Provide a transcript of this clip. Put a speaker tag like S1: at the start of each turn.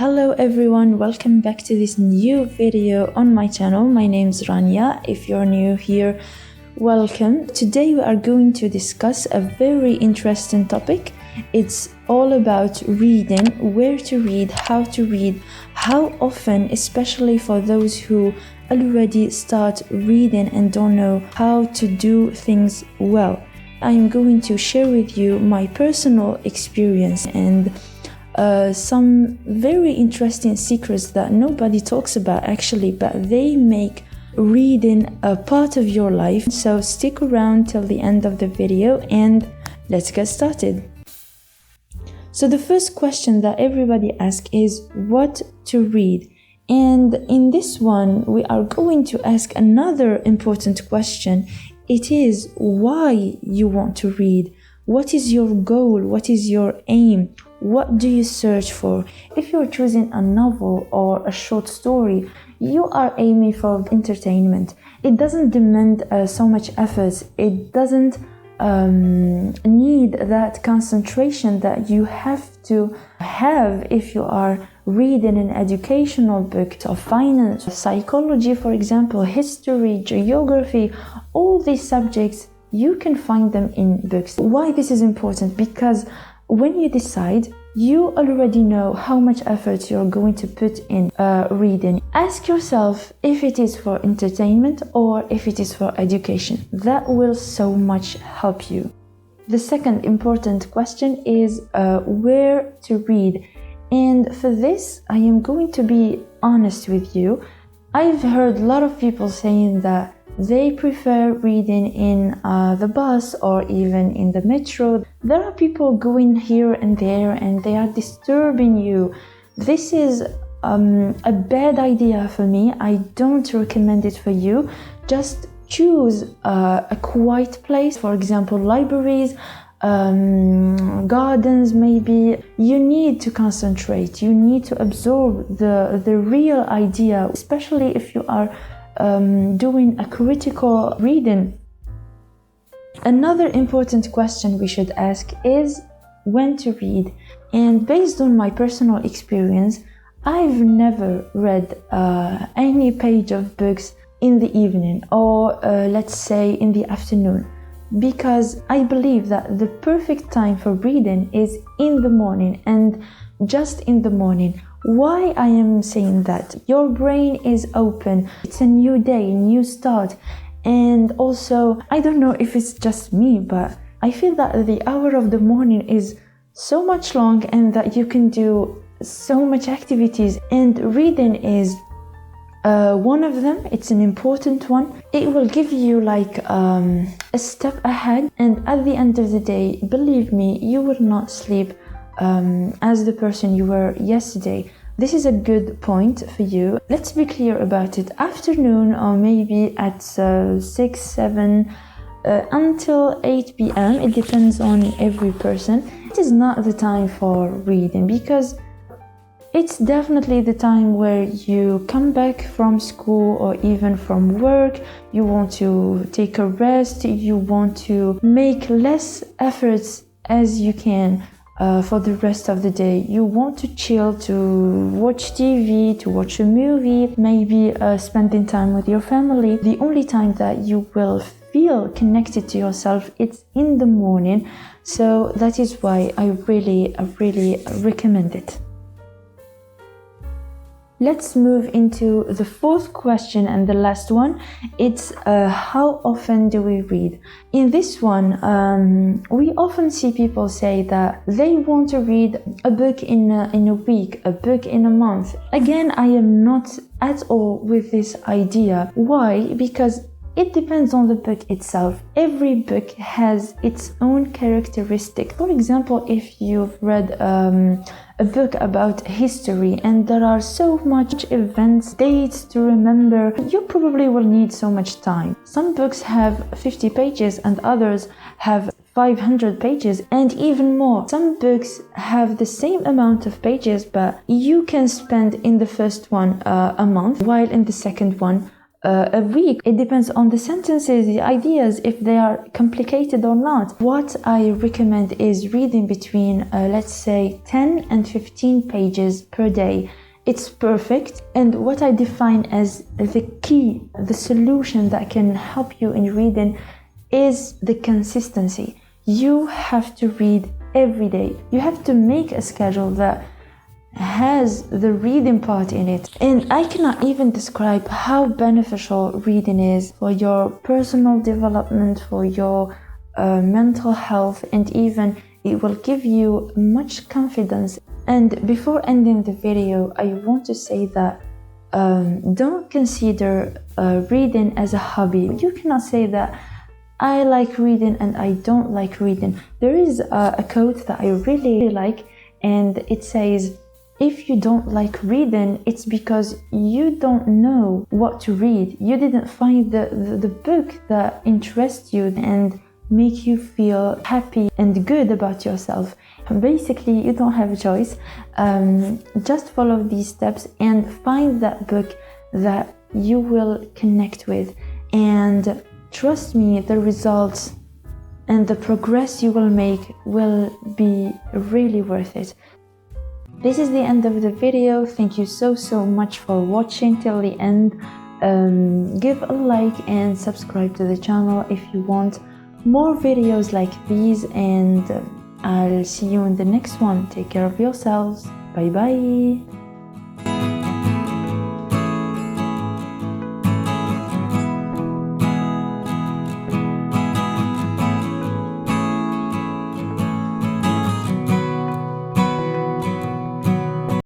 S1: Hello everyone, welcome back to this new video on my channel. My name is Rania. If you're new here, welcome. Today we are going to discuss a very interesting topic. It's all about reading, where to read, how how often, especially for those who already start reading and don't know how to do things well. I am going to share with you my personal experience and some very interesting secrets that nobody talks about actually, but they make reading a part of your life. So stick around till the end of the video and let's get started. So the first question that everybody asks is what to read. And in this one, we are going to ask another important question. It is why you want to read. What is your goal? What is your aim? What do you search for? If you're choosing a novel or a short story, you are aiming for entertainment. It doesn't demand so much effort. It doesn't need that concentration that you have to have if you are reading an educational book of finance, psychology, for example, history, geography, all these subjects. You can find them in books. Why this is important? Because when you decide, you already know how much effort you're going to put in reading. Ask yourself if it is for entertainment or if it is for education. That will so much help you. The second important question is where to read. And for this, I am going to be honest with you. I've heard a lot of people saying that they prefer reading in the bus or even in the metro. There are people going here and there and they are disturbing you. This is a bad idea for me. I don't recommend it for you. Just choose a quiet place, for example, libraries, gardens maybe. You need to concentrate. You need to absorb the real idea, especially if you are doing a critical reading. Another important question we should ask is when to read. And based on my personal experience, I've never read any page of books in the evening or let's say in the afternoon, because I believe that the perfect time for reading is in the morning and just in the morning. Why I am saying that? Your brain is open. It's a new day, a new start. And also, I don't know if it's just me, but I feel that the hour of the morning is so much long and that you can do so much activities. And reading is one of them. It's an important one. It will give you like a step ahead. And at the end of the day, believe me, you will not sleep as the person you were yesterday. This is a good point for you. Let's be clear about it. Afternoon or maybe at 6, 7 until 8 p.m. It depends on every person. It is not the time for reading because it's definitely the time where you come back from school or even from work. You want to take a rest. You want to make less efforts as you can. For the rest of the day, you want to chill, to watch TV, to watch a movie, maybe spending time with your family. The only time that you will feel connected to yourself, it's in the morning. So that is why I really recommend it. Let's move into the fourth question and the last one. It's how often do we read? In this one, we often see people say that they want to read a book in a week, a book in a month. Again, I am not at all with this idea. Why? Because it depends on the book itself. Every book has its own characteristic. For example, if you've read a book about history and there are so much events, dates to remember, you probably will need so much time. Some books have 50 pages and others have 500 pages and even more. Some books have the same amount of pages, but you can spend in the first one a month, while in the second one a week. It depends on the sentences, the ideas, if they are complicated or not. What I recommend is reading between, let's say, 10 and 15 pages per day. It's perfect. And what I define as the key, the solution that can help you in reading is the consistency. You have to read every day. You have to make a schedule that has the reading part in it. And I cannot even describe how beneficial reading is for your personal development, for your mental health, and even it will give you much confidence. And before ending the video, I want to say that don't consider reading as a hobby. You cannot say that I like reading and I don't like reading. There is a quote that I really like, and it says, if you don't like reading, it's because you don't know what to read. You didn't find the book that interests you and make you feel happy and good about yourself. Basically, you don't have a choice. Just follow these steps and find that book that you will connect with. And trust me, the results and the progress you will make will be really worth it. This is the end of the video. Thank you so much for watching till the end. Give a like and subscribe to the channel if you want more videos like these, and I'll see you in the next one. Take care of yourselves. Bye bye.